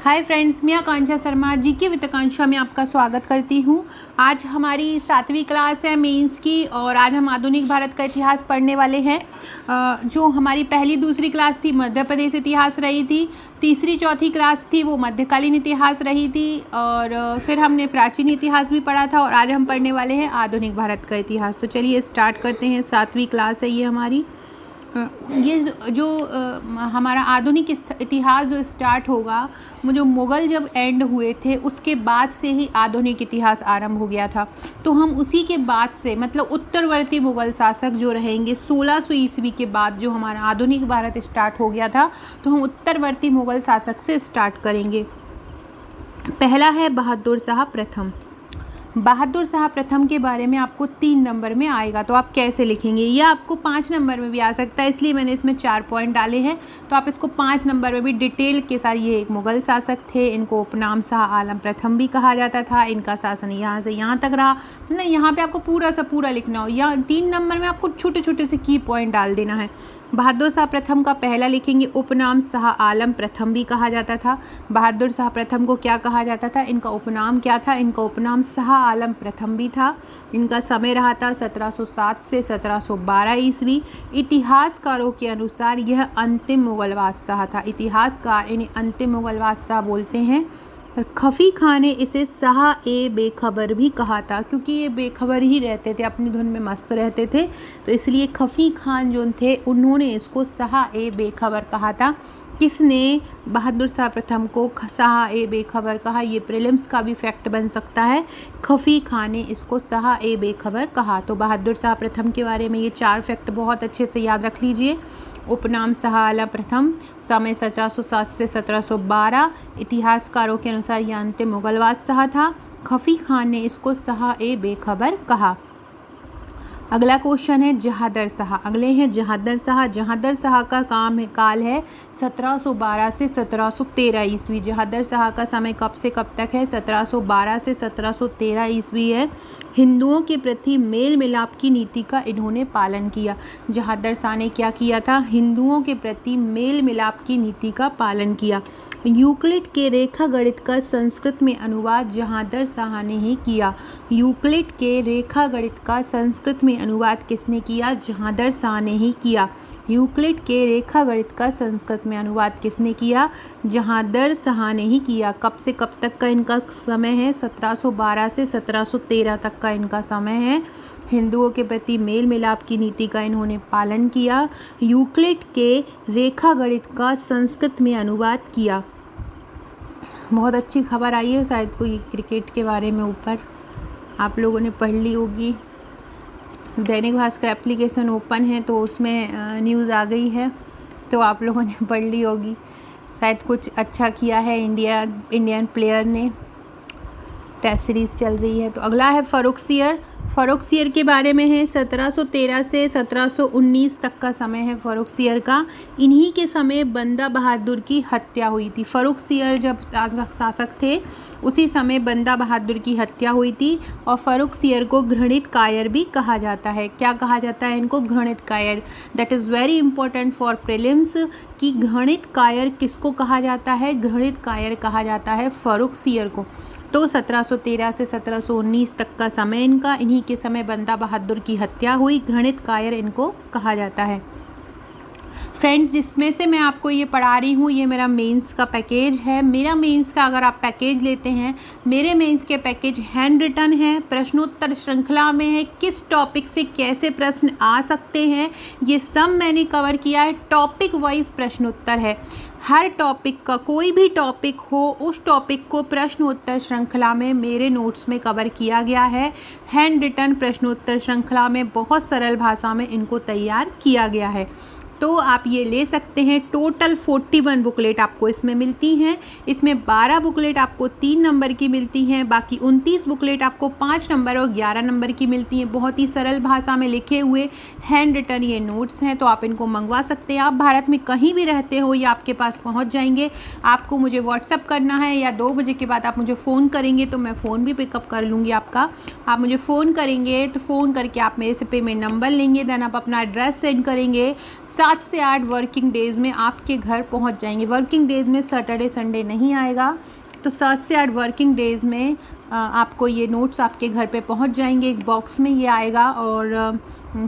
Hi friends, मैं आकांक्षा Sharma GK with आकांक्षा में आपका स्वागत करती हूँ। आज हमारी 7वीं क्लास है मेंस की और आज हम आधुनिक भारत का इतिहास पढ़ने वाले हैं। जो हमारी पहली दूसरी क्लास थी मध्य प्रदेश इतिहास रही थी, तीसरी चौथी क्लास थी वो मध्यकालीन इतिहास रही थी और फिर हमने प्राचीन इतिहास भी पढ़ा था और आज हम पढ़ने वाले हैं आधुनिक भारत का इतिहास। तो चलिए स्टार्ट करते हैं। 7वीं क्लास है ये हमारी। ये जो हमारा आधुनिक इतिहास जो स्टार्ट होगा, वो जो मुग़ल जब एंड हुए थे उसके बाद से ही आधुनिक इतिहास आरंभ हो गया था। तो हम उसी के बाद से मतलब उत्तरवर्ती मुग़ल शासक जो रहेंगे 1600 ईस्वी के बाद जो हमारा आधुनिक भारत स्टार्ट हो गया था, तो हम उत्तरवर्ती मुग़ल शासक से स्टार्ट करेंगे। पहला है बहादुर शाह प्रथम। बहादुर शाह प्रथम के बारे में आपको 3 नंबर में आएगा, तो आप कैसे लिखेंगे? या आपको 5 नंबर में भी आ सकता है, इसलिए मैंने इसमें 4 पॉइंट डाले हैं। तो आप इसको 5 नंबर में भी डिटेल के साथ, ये एक मुग़ल शासक थे, इनको उपनाम शाह आलम प्रथम भी कहा जाता था, इनका शासन यहाँ से यहाँ तक रहा। नहीं, यहाँ पे आपको पूरा सा पूरा लिखना हो, या 3 नंबर में आपको छोटे छोटे से की पॉइंट डाल देना है। बहादुर शाह प्रथम का पहला लिखेंगे, उपनाम शाह आलम प्रथम भी कहा जाता था। बहादुर शाह प्रथम को क्या कहा जाता था? इनका उपनाम क्या था? इनका उपनाम शाह आलम प्रथम भी था। इनका समय रहा था 1707 से 1712 ईस्वी। इतिहासकारों के अनुसार यह अंतिम मुग़ल बादशाह था। इतिहासकार इन्हें अंतिम मुग़ल बादशाह बोलते हैं। और खफ़ी खां ने इसे शाह ए बेखबर भी कहा था, क्योंकि ये बेखबर ही रहते थे, अपनी धुन में मस्त रहते थे, तो इसलिए खफ़ी खां जो थे उन्होंने इसको शाह ए बेखबर कहा था। किसने बहादुर शाह प्रथम को शाह ए बेखबर कहा? ये प्रीलिम्स का भी फैक्ट बन सकता है। खफ़ी खां ने इसको शाह ए बेखबर कहा। तो बहादुर शाह प्रथम के बारे में ये 4 फैक्ट बहुत अच्छे से याद रख लीजिए। उपनाम शाह आलम प्रथम, समय 1707 से 1712, इतिहासकारों के अनुसार यह अंतिम मुग़ल बादशाह था। खफ़ी खां ने इसको शाह ए बेखबर कहा। अगला क्वेश्चन है जहादर शाह। अगले हैं जहादर शाह। जहादर शाह का काल है 1712 से 1713 ईस्वी। जहादर शाह का समय कब से कब तक है? 1712 से 1713 ईस्वी है। हिंदुओं के प्रति मेल मिलाप की नीति का इन्होंने पालन किया। जहादर शाह ने क्या किया था? हिंदुओं के प्रति मेल मिलाप की नीति का पालन किया। यूक्लिड के रेखा गणित का संस्कृत में अनुवाद जहादर शाह ने ही किया। यूक्लिड के रेखा गणित का संस्कृत में अनुवाद किसने किया? जहादर शाह ने ही किया। यूक्लिड के रेखा गणित का संस्कृत में अनुवाद किसने किया? जहादर शाह ने ही किया। कब से कब तक का इनका समय है? 1712 से 1713 तक का इनका समय है। हिंदुओं के प्रति मेल मिलाप की नीति का इन्होंने पालन किया। यूक्लिड के रेखा गणित का संस्कृत में अनुवाद किया। बहुत अच्छी खबर आई है, शायद कोई क्रिकेट के बारे में ऊपर आप लोगों ने पढ़ ली होगी। दैनिक भास्कर एप्लीकेशन ओपन है तो उसमें न्यूज़ आ गई है, तो आप लोगों ने पढ़ ली होगी। शायद कुछ अच्छा किया है इंडियन प्लेयर ने। टेस्ट सीरीज़ चल रही है। तो अगला है फ़र्रुखसियर। फ़र्रुखसियर के बारे में है 1713 से 1719 तक का समय है फ़र्रुखसियर का। इन्हीं के समय बंदा बहादुर की हत्या हुई थी। फ़र्रुखसियर जब शासक थे उसी समय बंदा बहादुर की हत्या हुई थी। और फ़र्रुखसियर को घृणित कायर भी कहा जाता है। क्या कहा जाता है इनको? घृणित कायर। That is very important for prelims कि घृणित कायर किसको कहा जाता है? घृणित कायर कहा जाता है फ़र्रुखसियर को। तो 1713 से 1719 तक का समय इनका। इन्हीं के समय बंदा बहादुर की हत्या हुई। घृणित कायर इनको कहा जाता है। फ्रेंड्स, जिसमें से मैं आपको ये पढ़ा रही हूँ ये मेरा मेंस का पैकेज है। मेरा मेंस का अगर आप पैकेज लेते हैं, मेरे मेंस के पैकेज हैंड रिटन है, प्रश्नोत्तर श्रृंखला में है, किस टॉपिक से कैसे प्रश्न आ सकते हैं ये सब मैंने कवर किया है। टॉपिक वाइज प्रश्नोत्तर है। हर टॉपिक का, कोई भी टॉपिक हो, उस टॉपिक को प्रश्नोत्तर श्रृंखला में मेरे नोट्स में कवर किया गया है। हैंड रिटन प्रश्नोत्तर श्रृंखला में बहुत सरल भाषा में इनको तैयार किया गया है। तो आप ये ले सकते हैं। टोटल 41 बुकलेट आपको इसमें मिलती हैं। इसमें 12 बुकलेट आपको 3 नंबर की मिलती हैं, बाकी 29 बुकलेट आपको 5 नंबर और 11 नंबर की मिलती हैं। बहुत ही सरल भाषा में लिखे हुए हैंड रिटन ये नोट्स हैं, तो आप इनको मंगवा सकते हैं। आप भारत में कहीं भी रहते हो ये आपके पास पहुंच जाएंगे। आपको मुझे व्हाट्सअप करना है या 2 बजे के बाद आप मुझे फ़ोन करेंगे तो मैं फ़ोन भी पिकअप कर लूँगी आपका। आप मुझे फ़ोन करेंगे तो फ़ोन करके आप मेरे से पेमेंट नंबर लेंगे, देन आप अपना एड्रेस सेंड करेंगे। साथ 7 से 8 वर्किंग डेज़ में आपके घर पहुंच जाएंगे। वर्किंग डेज़ में सैटरडे संडे नहीं आएगा, तो 7 से 8 वर्किंग डेज़ में आपको ये नोट्स आपके घर पे पहुंच जाएंगे। एक बॉक्स में ये आएगा और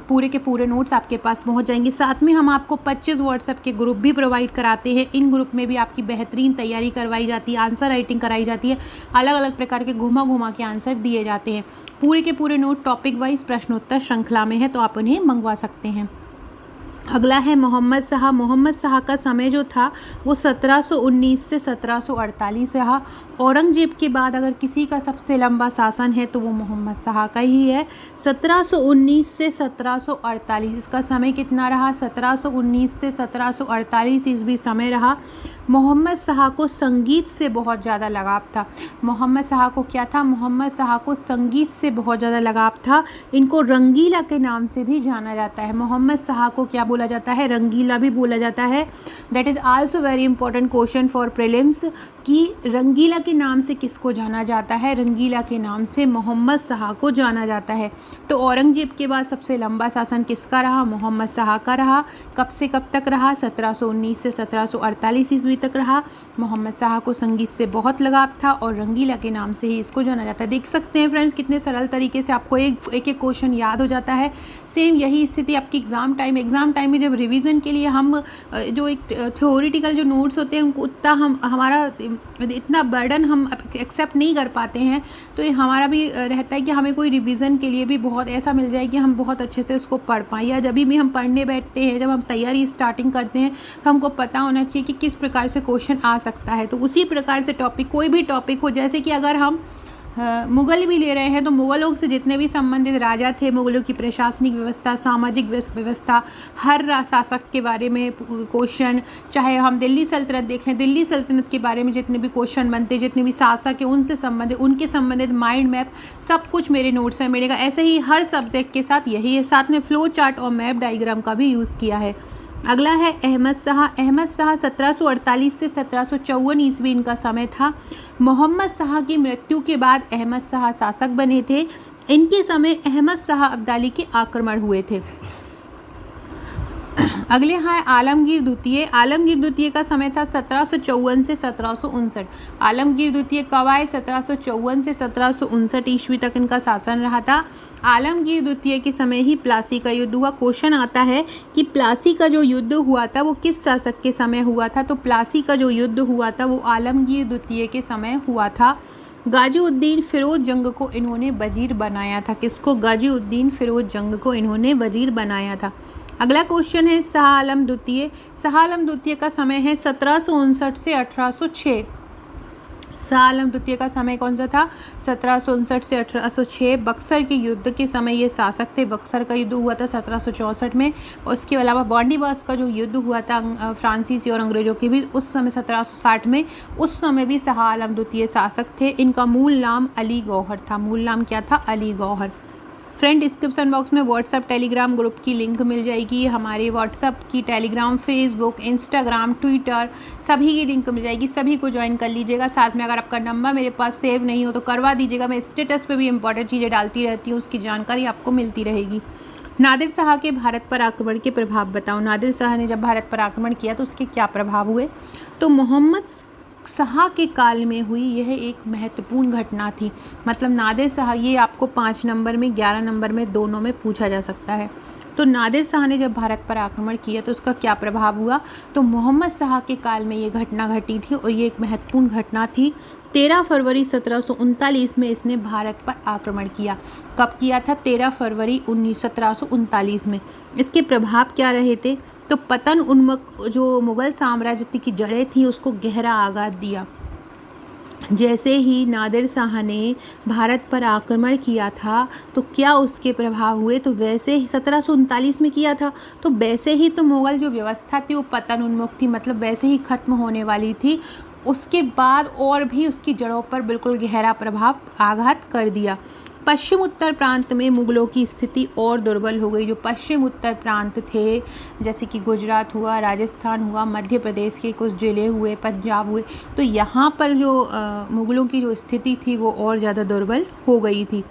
पूरे के पूरे नोट्स आपके पास पहुंच जाएंगे। साथ में हम आपको 25 व्हाट्सएप के ग्रुप भी प्रोवाइड कराते हैं। इन ग्रुप में भी आपकी बेहतरीन तैयारी करवाई जाती है, आंसर राइटिंग कराई जाती है, अलग अलग प्रकार के घुमा के आंसर दिए जाते हैं। पूरे के पूरे नोट टॉपिक वाइज प्रश्नोत्तर श्रृंखला में है, तो आप उन्हें मंगवा सकते हैं। अगला है मोहम्मद शाह। मोहम्मद शाह का समय जो था वो 1719 से 1748 रहा। औरंगजेब के बाद अगर किसी का सबसे लंबा शासन है तो वो मोहम्मद शाह का ही है। 1719 से 1748 इसका समय कितना रहा? 1719 से 1748 ईस्वी समय रहा। मोहम्मद शाह को संगीत से बहुत ज़्यादा लगाव था। मोहम्मद शाह को क्या था? मोहम्मद शाह को संगीत से बहुत ज़्यादा लगाव था। इनको रंगीला के नाम से भी जाना जाता है। मोहम्मद शाह को क्या बोला जाता है? रंगीला भी बोला जाता है। That is also very important question for prelims कि रंगीला के नाम से किसको जाना जाता है? रंगीला के नाम से मोहम्मद शाह को जाना जाता है। तो औरंगजेब के बाद सबसे लंबा शासन किसका रहा? मोहम्मद शाह का रहा। कब से कब तक रहा? 1719 से 1748 ईस्वी तक रहा। मोहम्मद शाह को संगीत से बहुत लगाव था और रंगीला के नाम से ही इसको जाना जाता है। देख सकते हैं फ्रेंड्स कितने सरल तरीके से आपको एक एक क्वेश्चन याद हो जाता है। सेम यही स्थिति आपकी एग्ज़ाम टाइम में जब रिवीजन के लिए हम जो एक थ्योरेटिकल जो नोट्स होते हैं उनको उतना हमारा इतना बर्डन हम एक्सेप्ट नहीं कर पाते हैं, तो ये हमारा भी रहता है कि हमें कोई रिवीजन के लिए भी बहुत ऐसा मिल जाए कि हम बहुत अच्छे से उसको पढ़ पाएँ। या जब भी हम पढ़ने बैठते हैं, जब हम तैयारी स्टार्टिंग करते हैं, तो हमको पता होना चाहिए कि किस प्रकार से क्वेश्चन आ सकता है। तो उसी प्रकार से टॉपिक, कोई भी टॉपिक हो, जैसे कि अगर हम मुग़ल भी ले रहे हैं तो मुग़लों से जितने भी संबंधित राजा थे, मुग़लों की प्रशासनिक व्यवस्था, सामाजिक व्यवस्था, हर शासक के बारे में क्वेश्चन, चाहे हम दिल्ली सल्तनत देख लें, दिल्ली सल्तनत के बारे में जितने भी क्वेश्चन बनते, जितने भी शासक हैं उनसे संबंधित, उनके संबंधित माइंड मैप, सब कुछ मेरे नोट्स में मिलेगा। ऐसे ही हर सब्जेक्ट के साथ यही है। साथ में फ्लो चार्ट और मैप डायग्राम का भी यूज़ किया है। अगला है अहमद शाह। अहमद शाह 1748 से 1754 ईस्वी इनका समय था। मोहम्मद शाह की मृत्यु के बाद अहमद शाह शासक बने थे। इनके समय अहमद शाह अब्दाली के आक्रमण हुए थे। अगले हैं आलमगीर द्वितीय। आलमगीर द्वितीय का समय था 1754 से 1759। आलमगीर द्वितीय कब आए? 1754 से 1759 ईस्वी तक इनका शासन रहा था। आलमगीर द्वितीय के समय ही प्लासी का युद्ध हुआ। क्वेश्चन आता है कि प्लासी का जो युद्ध हुआ था वो किस शासक के समय हुआ था? तो प्लासी का जो युद्ध हुआ था वो आलमगीर द्वितीय के समय हुआ था। गाजीउद्दीन फिरोज जंग को इन्होंने वजीर बनाया था। किसको? गाजीउद्दीन फिरोज जंग को इन्होंने वजीर बनाया था। अगला क्वेश्चन है शाह आलम द्वितीय। शाह आलम द्वितीय का समय है 1759 से 1806। शाह आलम द्वितीय का समय कौन सा था? 1759 से 1806। बक्सर के युद्ध के समय ये शासक थे। बक्सर का युद्ध हुआ था 1764 में। और उसके अलावा बॉन्डीबास का जो युद्ध हुआ था फ्रांसीसी और अंग्रेजों के भी, उस समय 1760 में, उस समय भी शाह आलम द्वितीय शासक थे। इनका मूल नाम अली गौहर था। मूल नाम क्या था? Ali Gauhar. Friend, description box में व्हाट्सअप टेलीग्राम ग्रुप की लिंक मिल जाएगी। हमारे व्हाट्सअप की, टेलीग्राम, फेसबुक, इंस्टाग्राम, ट्विटर, सभी की लिंक मिल जाएगी। सभी को ज्वाइन कर लीजिएगा। साथ में अगर आपका नंबर मेरे पास सेव नहीं हो तो करवा दीजिएगा। मैं स्टेटस पे भी इंपॉर्टेंट चीज़ें डालती रहती हूँ, उसकी जानकारी आपको मिलती रहेगी। नादिर शाह के भारत पर आक्रमण के प्रभाव बताओ। नादिर शाह ने जब भारत पर आक्रमण किया तो उसके क्या प्रभाव हुए? तो मोहम्मद शाह के काल में हुई यह एक महत्वपूर्ण घटना थी। मतलब नादिर शाह, ये आपको 5 नंबर में, 11 नंबर में, दोनों में पूछा जा सकता है। तो नादिर शाह ने जब भारत पर आक्रमण किया तो उसका क्या प्रभाव हुआ? तो मोहम्मद शाह के काल में ये घटना घटी थी और ये एक महत्वपूर्ण घटना थी। 13 फरवरी 1739 में इसने भारत पर आक्रमण किया। कब किया था? 13 फरवरी 1739 में। इसके प्रभाव क्या रहे थे? तो पतन उन्मुख जो मुग़ल साम्राज्य की जड़ें थी उसको गहरा आघात दिया। जैसे ही नादिर शाह ने भारत पर आक्रमण किया था तो क्या उसके प्रभाव हुए? तो वैसे ही 1739 में किया था, तो वैसे ही तो मुग़ल जो व्यवस्था थी वो पतन उन्मुख थी, मतलब वैसे ही ख़त्म होने वाली थी। उसके बाद और भी उसकी जड़ों पर बिल्कुल गहरा प्रभाव आघात कर दिया। पश्चिम उत्तर प्रांत में मुग़लों की स्थिति और दुर्बल हो गई। जो पश्चिम उत्तर प्रांत थे, जैसे कि गुजरात हुआ, राजस्थान हुआ, मध्य प्रदेश के कुछ ज़िले हुए, पंजाब हुए, तो यहाँ पर जो मुग़लों की जो स्थिति थी वो और ज़्यादा दुर्बल हो गई थी।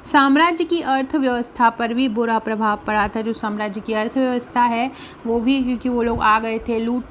साम्राज्य की अर्थव्यवस्था पर भी बुरा प्रभाव पड़ा था। जो साम्राज्य की अर्थव्यवस्था है वो भी, क्योंकि वो लोग आ गए थे, लूट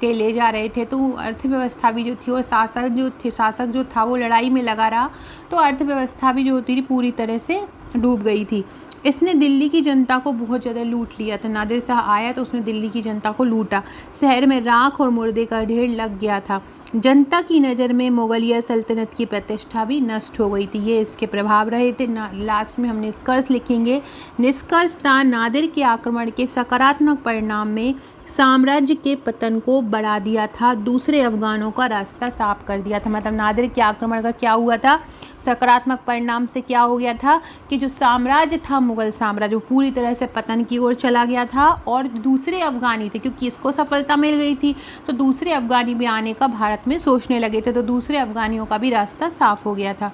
के ले जा रहे थे, तो अर्थव्यवस्था भी जो थी, और शासक जो था वो लड़ाई में लगा रहा, तो अर्थव्यवस्था भी जो होती थी पूरी तरह से डूब गई थी। इसने दिल्ली की जनता को बहुत ज़्यादा लूट लिया था। नादिर शाह आया तो उसने दिल्ली की जनता को लूटा। शहर में राख और मुर्दे का ढेर लग गया था। जनता की नज़र में मुगलिया सल्तनत की प्रतिष्ठा भी नष्ट हो गई थी। ये इसके प्रभाव रहे थे। लास्ट में हम निष्कर्ष लिखेंगे। निष्कर्ष था, नादिर के आक्रमण के सकारात्मक परिणाम में साम्राज्य के पतन को बढ़ा दिया था, दूसरे अफगानों का रास्ता साफ कर दिया था। मतलब नादिर के आक्रमण का क्या हुआ था, सकारात्मक परिणाम से क्या हो गया था कि जो साम्राज्य था, मुग़ल साम्राज्य, वो पूरी तरह से पतन की ओर चला गया था, और दूसरे अफ़गानी थे, क्योंकि इसको सफलता मिल गई थी तो दूसरे अफ़गानी भी आने का भारत में सोचने लगे थे, तो दूसरे अफ़गानियों का भी रास्ता साफ हो गया था।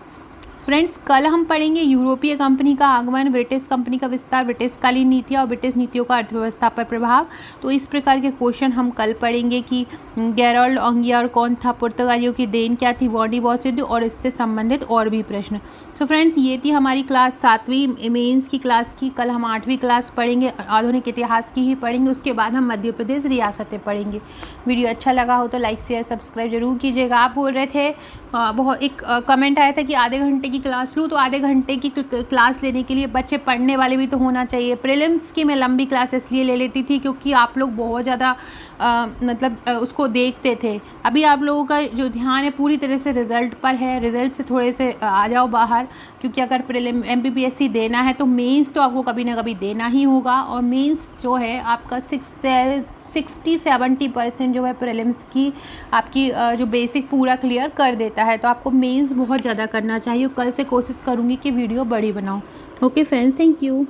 फ्रेंड्स, कल हम पढ़ेंगे यूरोपीय कंपनी का आगमन, ब्रिटिश कंपनी का विस्तार, ब्रिटिशकालीन नीतियाँ और ब्रिटिश नीतियों का अर्थव्यवस्था पर प्रभाव। तो इस प्रकार के क्वेश्चन हम कल पढ़ेंगे कि गेरोल्ड ऑंगियार कौन था, पुर्तगालियों की देन क्या थी, वॉन्डिवॉस युद्ध, और इससे संबंधित और भी प्रश्न। तो फ्रेंड्स, ये थी हमारी क्लास 7वीं मेंस की क्लास की। कल हम 8वीं क्लास पढ़ेंगे, आधुनिक इतिहास की ही पढ़ेंगे। उसके बाद हम मध्य प्रदेश रियासतें पढ़ेंगे। वीडियो अच्छा लगा हो तो लाइक शेयर सब्सक्राइब जरूर कीजिएगा। आप बोल रहे थे, बहुत एक कमेंट आया था कि आधे घंटे की क्लास लूँ, तो आधे घंटे की क्लास लेने के लिए बच्चे पढ़ने वाले भी तो होना चाहिए। प्रीलिम्स की मैं लंबी क्लास इसलिए ले लेती थी क्योंकि आप लोग बहुत ज़्यादा उसको देखते थे। अभी आप लोगों का जो ध्यान है पूरी तरह से रिज़ल्ट पर है। रिज़ल्ट से थोड़े से आ जाओ बाहर, क्योंकि अगर प्रीलिम MPPSC देना है तो मेंस तो आपको कभी ना कभी देना ही होगा, और मेंस जो है आपका 60-70% जो है प्रीलिम्स की आपकी जो बेसिक पूरा क्लियर कर देता है। तो आपको मेंस बहुत ज़्यादा करना चाहिए। कल से कोशिश करूँगी कि वीडियो बड़ी बनाऊँ। Okay friends, thank you.